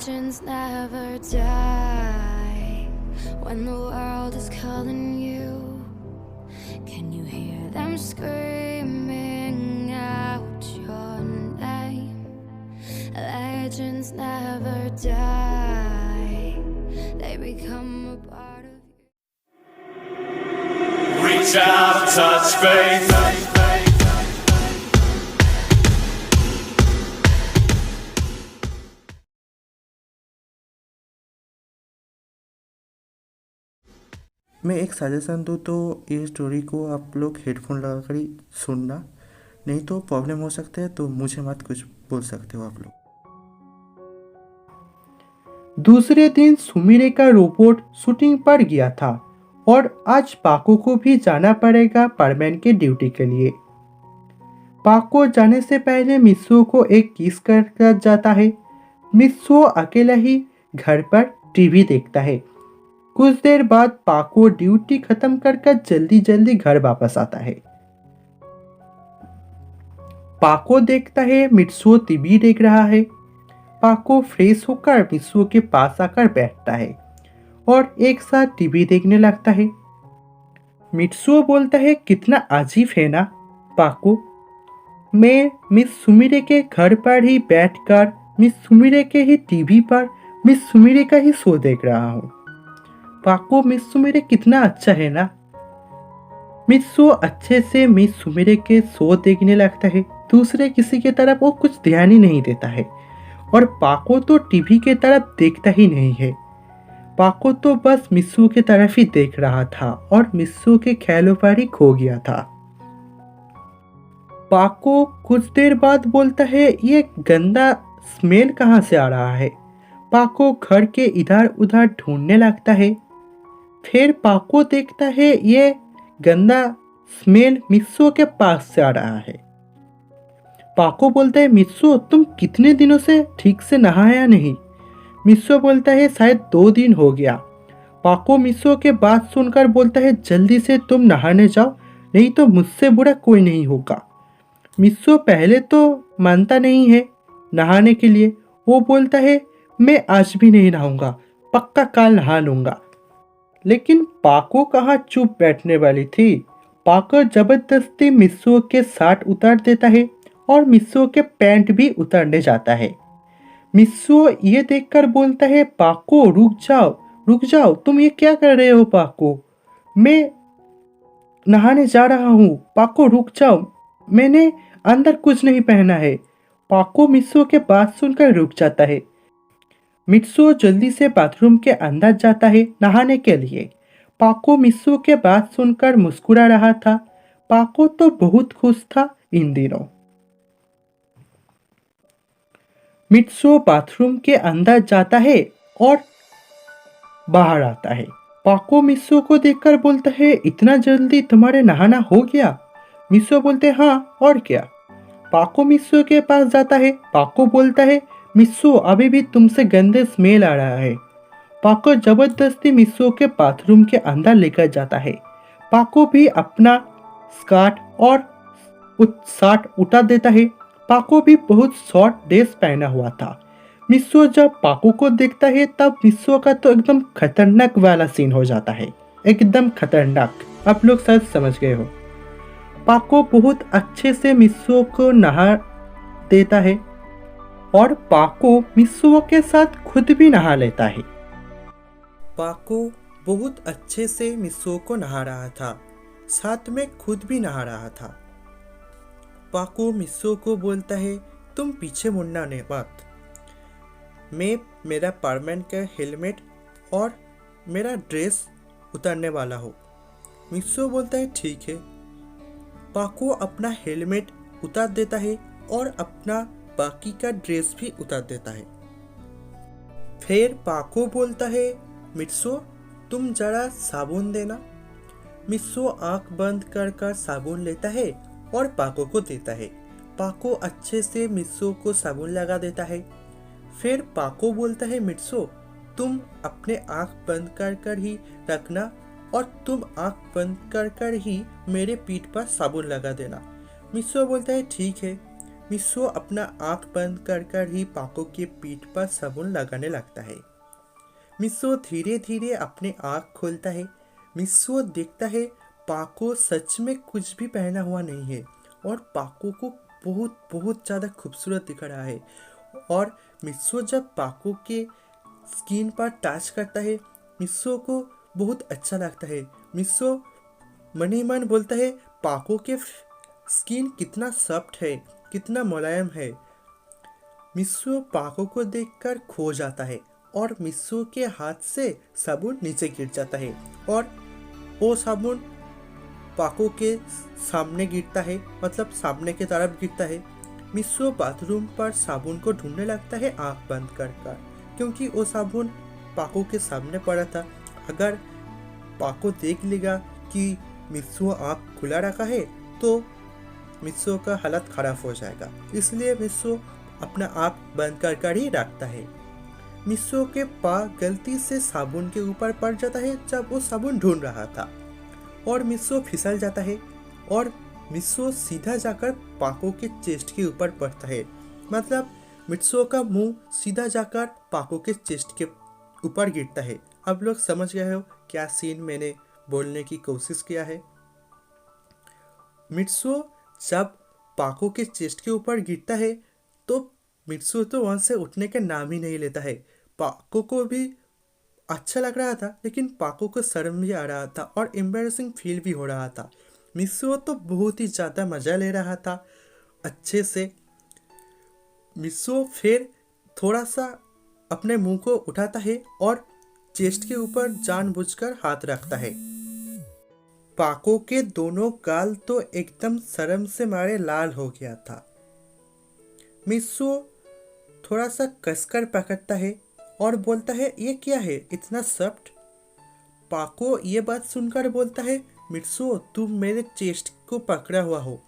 Legends never die. When the world is calling you, can you hear them screaming out your name? Legends never die. They become a part of you. Reach out, touch faith. मैं एक suggestion दूँ तो ये story को आप लोग headphone लगाकर ही सुनना, नहीं तो प्रॉब्लम हो सकते हैं, तो मुझे मत कुछ बोल सकते हो आप लोग। दूसरे दिन सुमिरे का रोबोट शूटिंग पर गया था और आज पाको को भी जाना पड़ेगा परमैन के ड्यूटी के लिए। पाको जाने से पहले मिस्सू को एक किस कर जाता है। मिस्सू अकेला ही घर पर टीवी देखता है। कुछ देर बाद पाको ड्यूटी खत्म कर जल्दी जल्दी घर वापस आता है। पाको देखता है मित्सुओ टीवी देख रहा है। पाको फ्रेश होकर मित्सुओ के पास आकर बैठता है और एक साथ टीवी देखने लगता है। मित्सुओ बोलता है, कितना अजीब है ना पाको, मैं मिस सुमिरे के घर पर ही बैठकर मिस सुमिरे के ही टीवी पर मिस सुमिरे का ही शो देख रहा हूँ। पाको, मिस सुमिरे कितना अच्छा है ना। मित्सुओ अच्छे से मिस सुमिरे के शो देखने लगता है। दूसरे किसी के तरफ वो कुछ ध्यान ही नहीं देता है और पाको तो टीवी के तरफ देखता ही नहीं है। पाको तो बस मित्सुओ के तरफ ही देख रहा था और मित्सुओ के ख्यालों पर ही खो गया था। पाको कुछ देर बाद बोलता है, ये गंदा स्मेल कहाँ से आ रहा है। पाको घर के इधर उधर ढूंढने लगता है। फिर पाको देखता है ये गंदा स्मेल मित्सुओ के पास से आ रहा है। पाको बोलता है, मित्सुओ तुम कितने दिनों से ठीक से नहाया नहीं। मित्सुओ बोलता है, शायद 2 दिन हो गया। पाको मित्सुओ के बात सुनकर बोलता है, जल्दी से तुम नहाने जाओ, नहीं तो मुझसे बुरा कोई नहीं होगा। मित्सुओ पहले तो मानता नहीं है नहाने के लिए। वो बोलता है, मैं आज भी नहीं नहाऊंगा, पक्का कल नहा लूंगा। लेकिन पाको कहाँ चुप बैठने वाली थी। पाको जबरदस्ती मित्सुओ के शर्ट उतार देता है और मित्सुओ के पैंट भी उतारने जाता है। मित्सुओ ये देखकर बोलता है, पाको रुक जाओ, तुम ये क्या कर रहे हो पाको, मैं नहाने जा रहा हूँ। पाको रुक जाओ, मैंने अंदर कुछ नहीं पहना है। पाको मित्सुओ के बात सुनकर रुक जाता है। मित्सुओ जल्दी से बाथरूम के अंदर जाता है नहाने के लिए। पाको मित्सुओ के बात सुनकर मुस्कुरा रहा था। पाको तो बहुत खुश था इन दिनों। मित्सुओ बाथरूम के अंदर जाता है और बाहर आता है। पाको मित्सुओ को देखकर बोलता है, इतना जल्दी तुम्हारे नहाना हो गया। मित्सुओ बोलते, हाँ और क्या। पाको मित्सुओ के पास जाता है। पाको बोलता है, मित्सुओ अभी भी तुमसे गंदे स्मेल आ रहा है। पाको जबरदस्ती मित्सुओ के बाथरूम के अंदर लेकर जाता है। पाको भी अपना स्कर्ट और शर्ट उतार देता है। पाको भी बहुत शॉर्ट ड्रेस पहना हुआ था। मित्सुओ जब पाको को देखता है तब मित्सुओ का तो एकदम खतरनाक वाला सीन हो जाता है, एकदम खतरनाक। आप लोग शायद समझ गए हो। पाको बहुत अच्छे से मित्सुओ को नहा देता है और पाको मित्सुओ के साथ खुद भी नहा लेता है। पाको बहुत अच्छे से मित्सुओ को नहा रहा था, साथ में खुद भी नहा रहा था। पाको मित्सुओ को बोलता है, तुम पीछे मुड़ना नहीं मत, मैं मेरा परमैन का हेलमेट और मेरा ड्रेस उतारने वाला हूँ। मित्सुओ बोलता है, ठीक है। पाको अपना हेलमेट उतार देता है और अपना बाकी का ड्रेस भी उतार देता है। फिर पाको बोलता है, मित्सुओ तुम जरा साबुन देना। मित्सुओ आंख बंद कर साबुन लेता है और पाको को देता है। पाको अच्छे से मित्सुओ को साबुन लगा देता है। फिर पाको बोलता है, मित्सुओ तुम अपने आंख बंद कर ही रखना और तुम आंख बंद कर ही मेरे पीठ पर साबुन लगा देना। मित्सुओ बोलता है, ठीक है। मित्सो अपना आंख बंद कर कर ही पाको के पीठ पर साबुन लगाने लगता है। मित्सो धीरे धीरे अपने आंख खोलता है। मित्सो देखता है पाको सच में कुछ भी पहना हुआ नहीं है और पाको को बहुत बहुत ज़्यादा खूबसूरत दिख रहा है। और मित्सो जब पाको के स्किन पर टच करता है, मित्सो को बहुत अच्छा लगता है। मित्सो मन ही मन बोलता है पाको के स्किन कितना सॉफ्ट है, कितना मुलायम है। मित्सो पाको को देखकर खो जाता है और मित्सो के हाथ से साबुन नीचे गिर जाता है और वो साबुन पाको के सामने गिरता है, मतलब सामने की तरफ गिरता है। मित्सो बाथरूम पर साबुन को ढूंढने लगता है आंख बंद कर कर, क्योंकि वो साबुन पाको के सामने पड़ा था। अगर पाको देख लेगा कि मित्सो आंख खुला रखा है तो मित्सो का हालत खराब हो जाएगा, इसलिए मित्सो अपना आंख बंद कर कर ही रखता है। मित्सो के पाँव गलती से साबुन के ऊपर पड़ जाता है जब वो साबुन ढूंढ रहा था और मित्सो फिसल जाता है और मित्सो सीधा जाकर पाको के चेस्ट के ऊपर पड़ता है। मतलब मित्सो का मुंह सीधा जाकर पाको के चेस्ट के ऊपर गिरता है। अब लोग समझ गए हो क्या सीन मैंने बोलने की कोशिश किया है। मित्सो जब पाको के चेस्ट के ऊपर गिरता है तो मित्सो तो वहां से उठने का नाम ही नहीं लेता है। पाको को भी अच्छा लग रहा था, लेकिन पाको को शर्म भी आ रहा था और एम्बैरेसिंग फील भी हो रहा था। मित्सो तो बहुत ही ज़्यादा मज़ा ले रहा था अच्छे से। मित्सो फिर थोड़ा सा अपने मुंह को उठाता है और चेस्ट के ऊपर जानबूझकर हाथ रखता है। पाको के दोनों गाल तो एकदम शर्म से मारे लाल हो गया था। मित्सो थोड़ा सा कसकर पकड़ता है और बोलता है ये क्या है इतना सॉफ्ट। पाको ये बात सुनकर बोलता है मित्सो तुम मेरे चेस्ट को पकड़ा हुआ हो।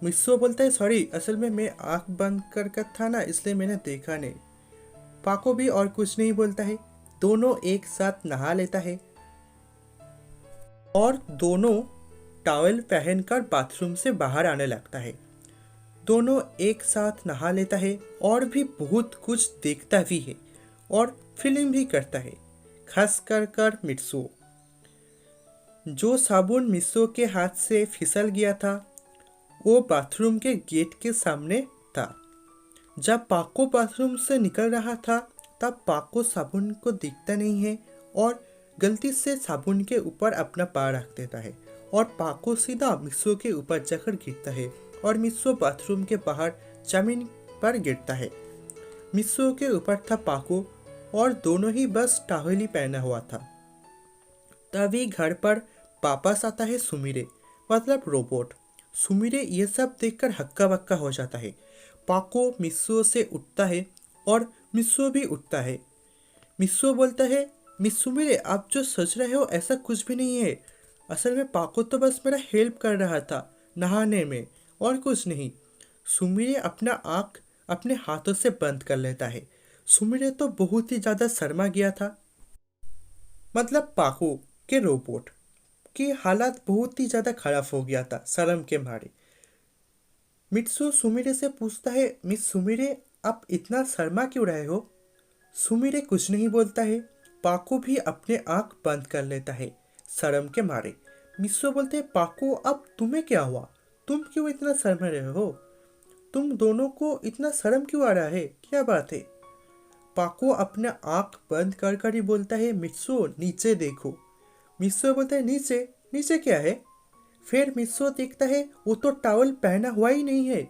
मित्सो बोलता है सॉरी, असल में मैं आंख बंद कर था ना, इसलिए मैंने देखा नहीं। पाको भी और कुछ नहीं बोलता है। दोनों एक साथ नहा लेता है और दोनों टॉवल पहनकर बाथरूम से बाहर आने लगता है। दोनों एक साथ नहा लेता है और भी बहुत कुछ देखता भी है और फिल्म भी करता है, खास कर मित्सो। जो साबुन मित्सो के हाथ से फिसल गया था वो बाथरूम के गेट के सामने था। जब पाको बाथरूम से निकल रहा था तब पाको साबुन को दिखता नहीं है और गलती से साबुन के ऊपर अपना पैर रख देता है और पाको सीधा मित्सो के ऊपर जाकर गिरता है और मित्सो बाथरूम के बाहर जमीन पर गिरता है। मित्सो के ऊपर था पाको और दोनों ही बस टॉवल ही पहना हुआ था। तभी घर पर वापस आता है सुमिरे, मतलब रोबोट। सुमिरे ये सब देखकर हक्का बक्का हो जाता है। पाको मित्सो से उठता है और मित्सो भी उठता है। मित्सो बोलता है मिस सुमिरे आप जो सोच रहे हो ऐसा कुछ भी नहीं है। असल में पाको तो बस मेरा हेल्प कर रहा था नहाने में और कुछ नहीं। सुमिरे अपना आँख अपने हाथों से बंद कर लेता है। सुमिरे तो बहुत ही ज़्यादा शर्मा गया था। मतलब पाको के रोबोट की हालत बहुत ही ज़्यादा खराब हो गया था शर्म के मारे। मित्सो सुमिरे से पूछता है मिस सुमिरे आप इतना शर्मा क्यों रहे हो। सुमिरे कुछ नहीं बोलता है। पाको भी अपने आँख बंद कर लेता है शर्म के मारे। मित्सो बोलते हैं पाको अब तुम्हें क्या हुआ, तुम क्यों इतना शर्मा रहे हो, तुम दोनों को इतना शर्म क्यों आ रहा है, क्या बात है। पाको अपना आँख बंद कर कर ही बोलता है मित्सो नीचे देखो। मित्सो बोलता है नीचे, नीचे क्या है। फिर मित्सो देखता है वो तो टॉवल पहना हुआ ही नहीं है।